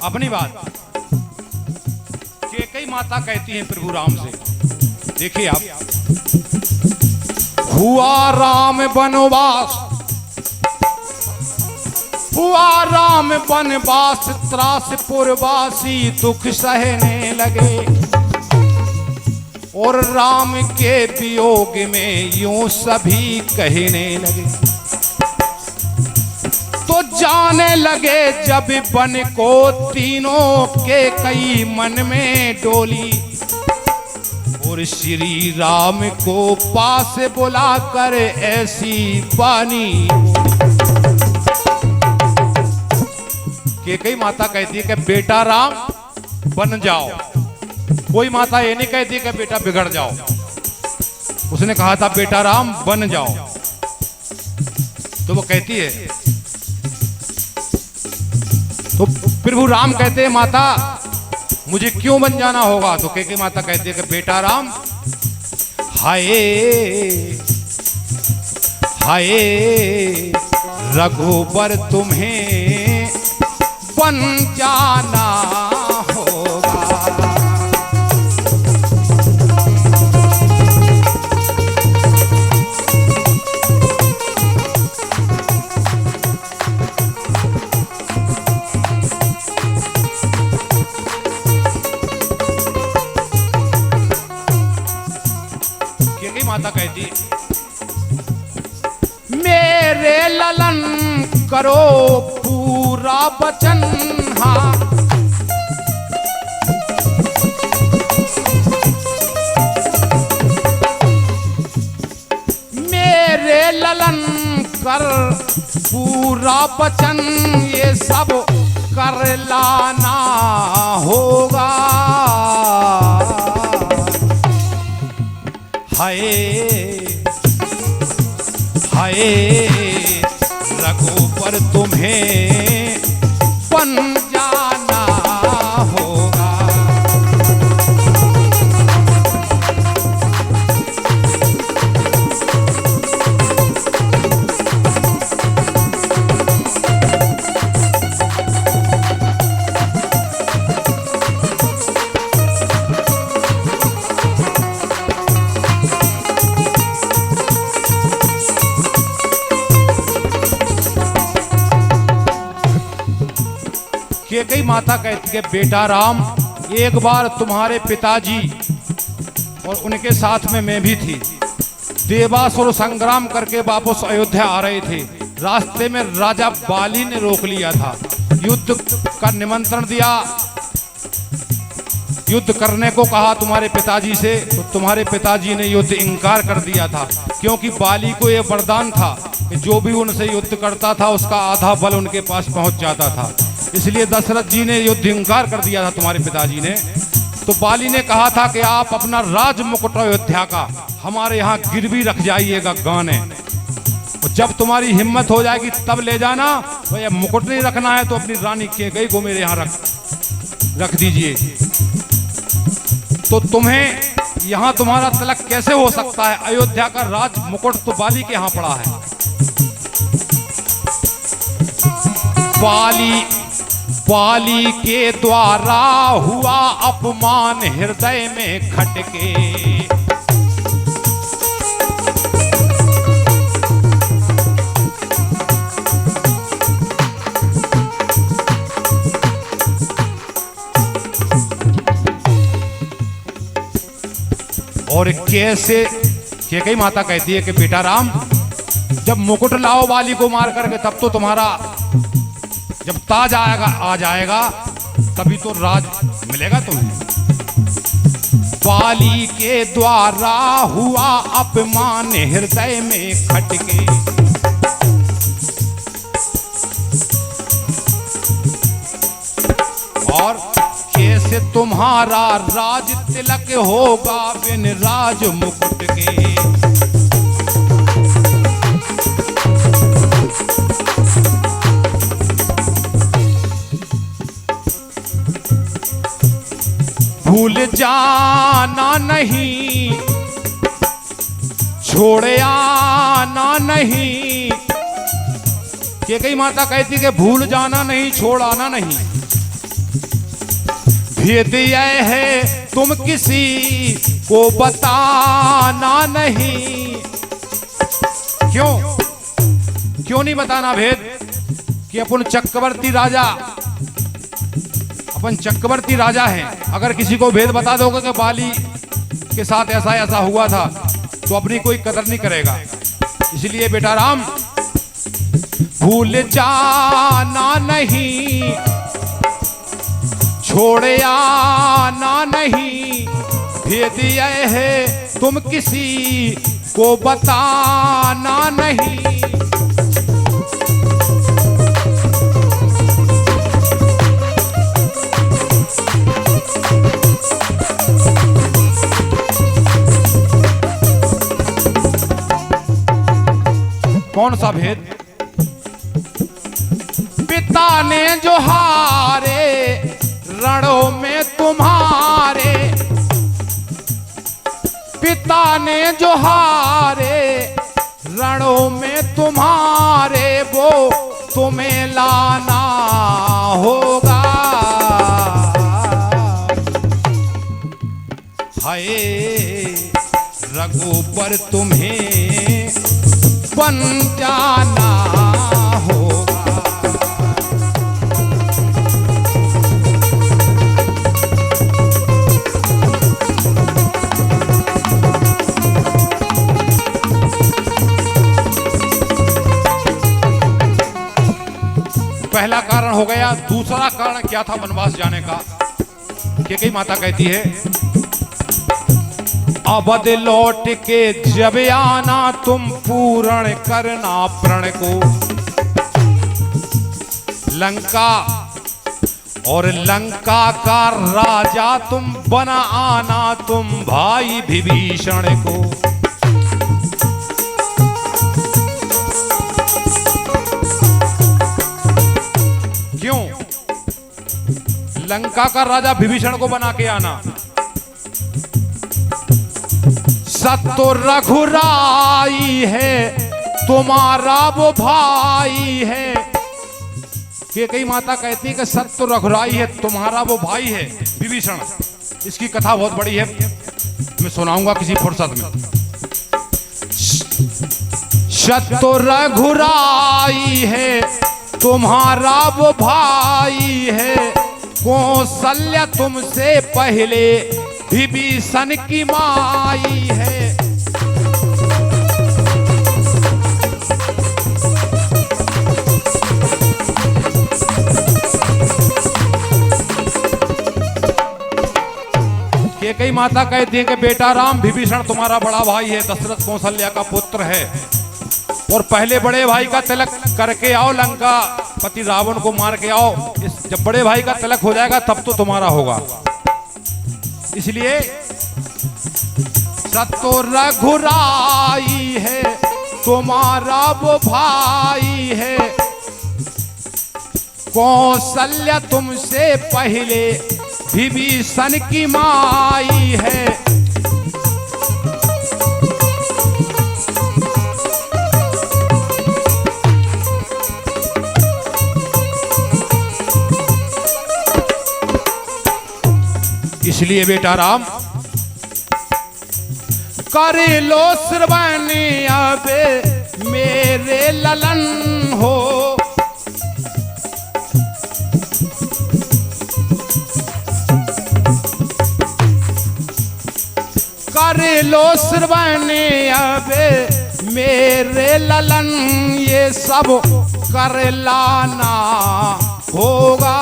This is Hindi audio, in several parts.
अपनी बात कैकेयी माता कहती है प्रभु राम से, देखिए आप, हुआ राम वनवास, हुआ राम वनवास, त्रासपुरवासी दुख सहने लगे, और राम के वियोग में यूं सभी कहने लगे। तो जाने लगे जब बन को तीनों के कई मन में डोली, और श्री राम को पास बुलाकर ऐसी बानी। कैकेयी माता कहती है कि बेटा राम बन जाओ, कोई माता ये नहीं कहती कि बेटा बिगड़ जाओ। उसने कहा था बेटा राम बन जाओ, तो वो कहती है, तो प्रभु राम कहते हैं माता मुझे क्यों बन जाना होगा? तो कैकेयी माता कहती है कि बेटा राम, हाय हाय रघुबर तुम्हें बन जाना होगा। माता कहती मेरे ललन करो पूरा वचन, हाँ मेरे ललन कर पूरा वचन, ये सब कर लाना होगा। हाय हाय रघुबर तुम्हें बन जाना होगा। कैकेयी माता कहती है बेटा राम, एक बार तुम्हारे पिताजी और उनके साथ में मैं भी थी, देवासुर संग्राम करके वापस अयोध्या आ रहे थे। रास्ते में राजा बाली ने रोक लिया था, युद्ध का निमंत्रण दिया, युद्ध करने को कहा तुम्हारे पिताजी से, तो तुम्हारे पिताजी ने युद्ध इंकार कर दिया था, क्योंकि बाली को यह वरदान था कि जो भी उनसे युद्ध करता था उसका आधा बल उनके पास पहुंच जाता था। इसलिए दशरथ जी ने युद्ध इंकार कर दिया था तुम्हारे पिताजी ने। तो बाली ने कहा था कि आप अपना राज मुकुट अयोध्या का हमारे यहाँ गिरवी रख जाइएगा गाने, और जब तुम्हारी हिम्मत हो जाएगी तब ले जाना। भैया मुकुट नहीं रखना है तो अपनी रानी कैकेयी को मेरे यहाँ रख दीजिए। तो तुम्हें यहाँ तुम्हारा तिलक कैसे हो सकता है? अयोध्या का राज मुकुट तो बाली के यहाँ पड़ा है। बाली के द्वारा हुआ अपमान हृदय में खटके, और कैसे कैकेयी माता कहती है कि बेटा राम, जब मुकुट लाओ बाली को मार करके, तब तो तुम्हारा जब ताज आ जाएगा तभी तो राज मिलेगा तुम्हें। बाली के द्वारा हुआ अपमान हृदय में खटके, और कैसे तुम्हारा राज तिलक होगा बिन राज मुकुट के। जाना नहीं, छोड़ आना नहीं। कैकेयी माता कहती कि भूल जाना नहीं, छोड़ आना नहीं। भेद यह है तुम किसी को बताना नहीं। क्यों नहीं बताना भेद? कि अपन चक्रवर्ती राजा हैं। अगर किसी को भेद बता दोगे कि बाली के साथ ऐसा ऐसा हुआ था, तो अपनी कोई कदर नहीं करेगा। इसलिए बेटा राम, भूल जाना नहीं, छोड़ आना नहीं। भेद यह है तुम किसी को बताना नहीं। कौन सा भेद? पिता ने जो हारे रणों में तुम्हारे, पिता ने जो हारे रणों में तुम्हारे, वो तुम्हें लाना होगा। हाय रघुबर तुम्हें बन जाना होगा। पहला कारण हो गया। दूसरा कारण क्या था वनवास जाने का? कैकेयी माता कहती है, अवध लौट के जब आना, तुम पूर्ण करना प्रण को। लंका और लंका का राजा तुम बना आना, तुम भाई विभीषण को। क्यों? लंका का राजा विभीषण को बना के आना। सत्य रघुराई है, तुम्हारा वो भाई है। कैकेयी माता कहती है कि सत्य रघुराई है, तुम्हारा वो भाई है विभीषण। इसकी कथा बहुत बड़ी है, मैं सुनाऊंगा किसी फुर्सत में। सत्य रघुराई है, तुम्हारा वो भाई है। कौशल्या तुमसे पहले विभीषण की माई है। कैकेयी माता कहती है कि बेटा राम, विभीषण तुम्हारा बड़ा भाई है, दशरथ कौशल्या का पुत्र है, और पहले बड़े भाई का तिलक करके आओ, लंका पति रावण को मार के आओ। जब बड़े भाई का तिलक हो जाएगा तब तो तुम्हारा होगा। इसलिए सत्य रघुराई है, तुम्हारा वो भाई है। कौशल्या तुमसे पहले विभीषण की माई है। इसलिए बेटा राम, करे लो श्रवण अब मेरे ललन हो। करे लो श्रवण अब मेरे ललन, ये सब कर लाना होगा।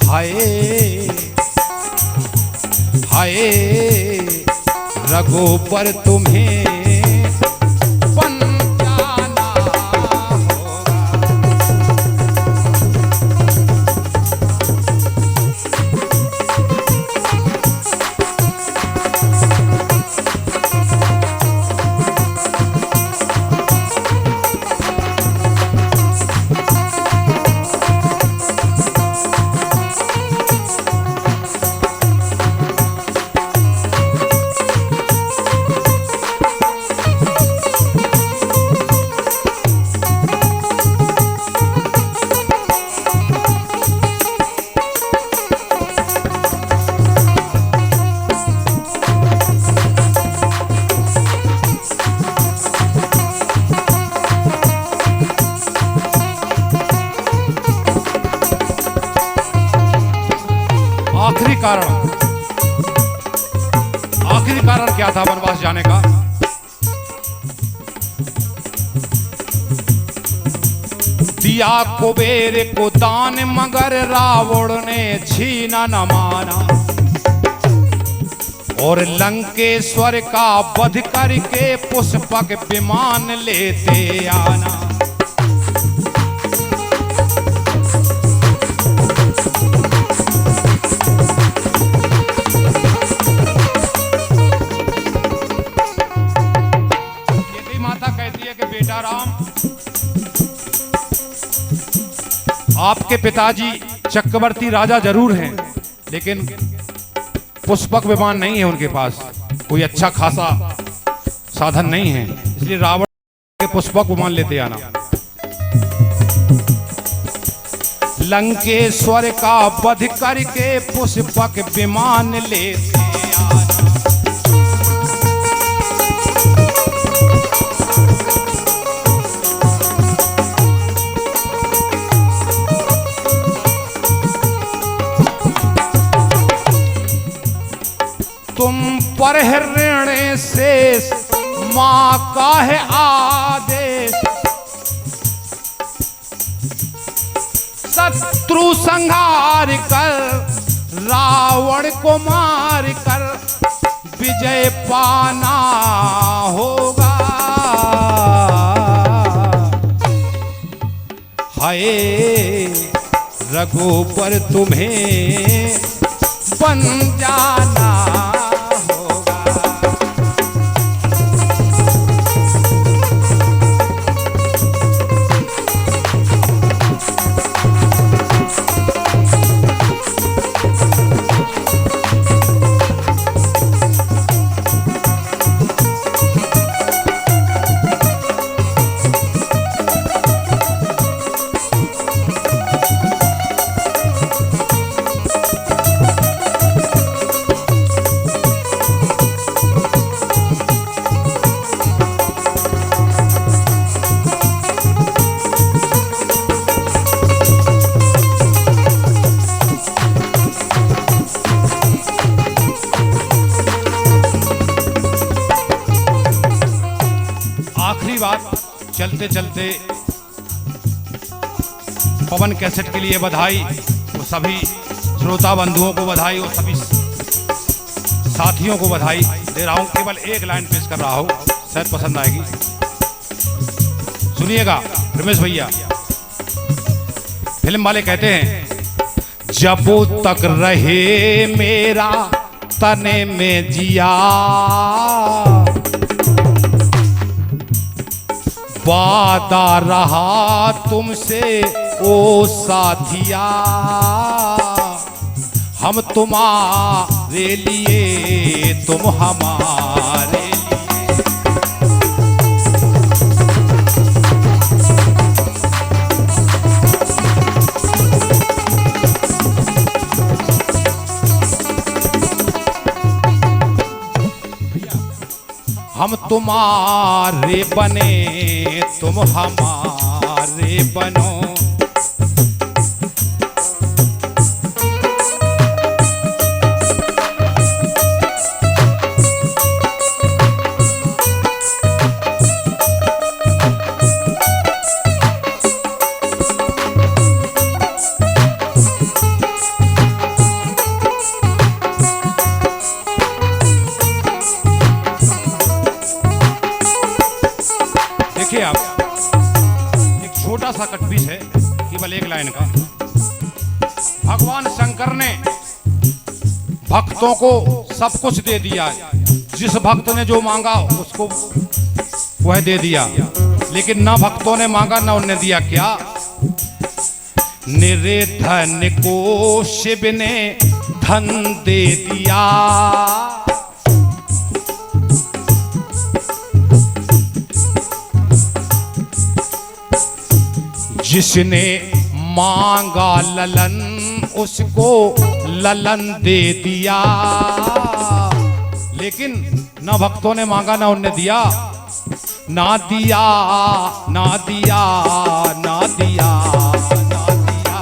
हाय हाय रघुबर तुम्हें बन जाना होगा। क्या था वनवास जाने का। दिया कुबेर को दान मगर रावण ने छीना न माना, और लंकेश्वर का वध करके पुष्पक विमान लेते आना। ये माता कहती है कि बेटा राम, आपके पिताजी चक्रवर्ती राजा जरूर हैं, लेकिन पुष्पक विमान नहीं है उनके पास, कोई अच्छा खासा साधन नहीं है, इसलिए रावण के पुष्पक विमान लेते आना। लंकेश्वर का वध करके पुष्पक विमान लेते आना। तुम पर ऋण शेष माँ का है आदेश, शत्रु संहार कर रावण को मार कर विजय पाना होगा। हाय रघुबर तुम्हें बन जाना होगा। आखिरी बात, चलते चलते पवन कैसेट के लिए बधाई, और सभी श्रोता बंधुओं को बधाई, और सभी साथियों को बधाई दे रहा हूं। केवल एक लाइन पेश कर रहा हूं, शायद पसंद आएगी, सुनिएगा। रमेश भैया फिल्म वाले कहते हैं, जब तक रहे मेरा तने में जिया, वादा रहा तुमसे ओ साथिया, हम तुम्हारे लिए तुम हमारे लिए। हम तुम्हारे बने तुम हमारे बनो। देखिए आप, एक छोटा सा कटपीस है, केवल एक लाइन का। भगवान शंकर ने भक्तों को सब कुछ दे दिया, जिस भक्त ने जो मांगा उसको वह दे दिया, लेकिन ना भक्तों ने मांगा ना उन्हें दिया। क्या? निर्धन को शिव ने धन दे दिया, जिसने मांगा ललन उसको ललन दे दिया, लेकिन ना भक्तों ने मांगा ना उन्हें दिया। ना दिया ना दिया ना दिया ना दिया।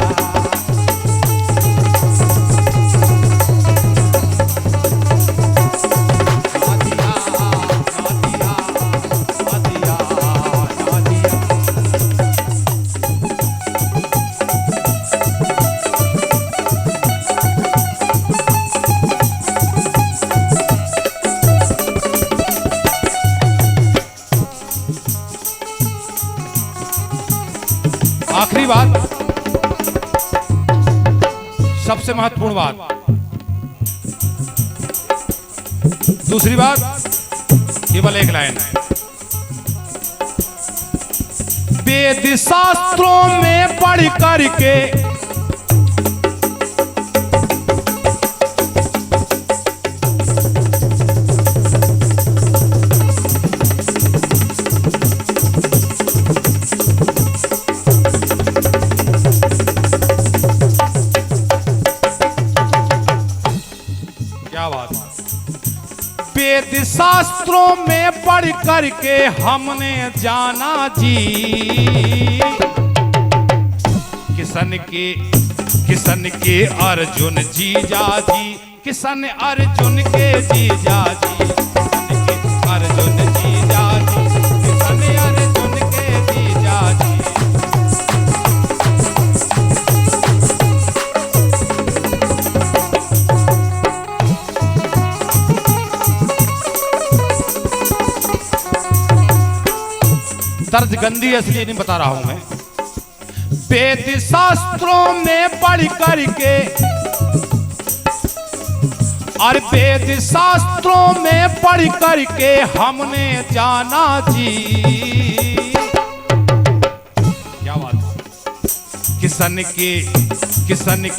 ना दिया आखिरी बात, सबसे महत्वपूर्ण बात, दूसरी बात, केवल एक लाइन, वेद शास्त्रों में पढ़ करके वेद शास्त्रों में पढ़ करके हमने जाना जी, किशन के अर्जुन जीजा जी, किशन अर्जुन के जीजा जी, किशन के अर्जुन जीजा जी, किशन अर्जुन के जीजा जी। तर्ज गंदी है इसलिए नहीं बता रहा हूं मैं। वेद शास्त्रों में पढ़ करके, और वेद शास्त्रों में पढ़ करके हमने जाना जी, क्या बात, किशन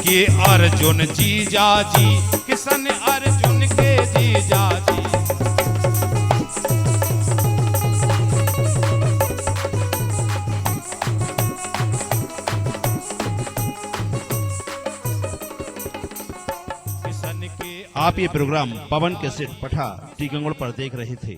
के अर्जुन जीजा जी, किशन अर्जुन के जीजा जी। आप ये प्रोग्राम पवन कैसेट पठा टीकमगढ़ पर देख रहे थे।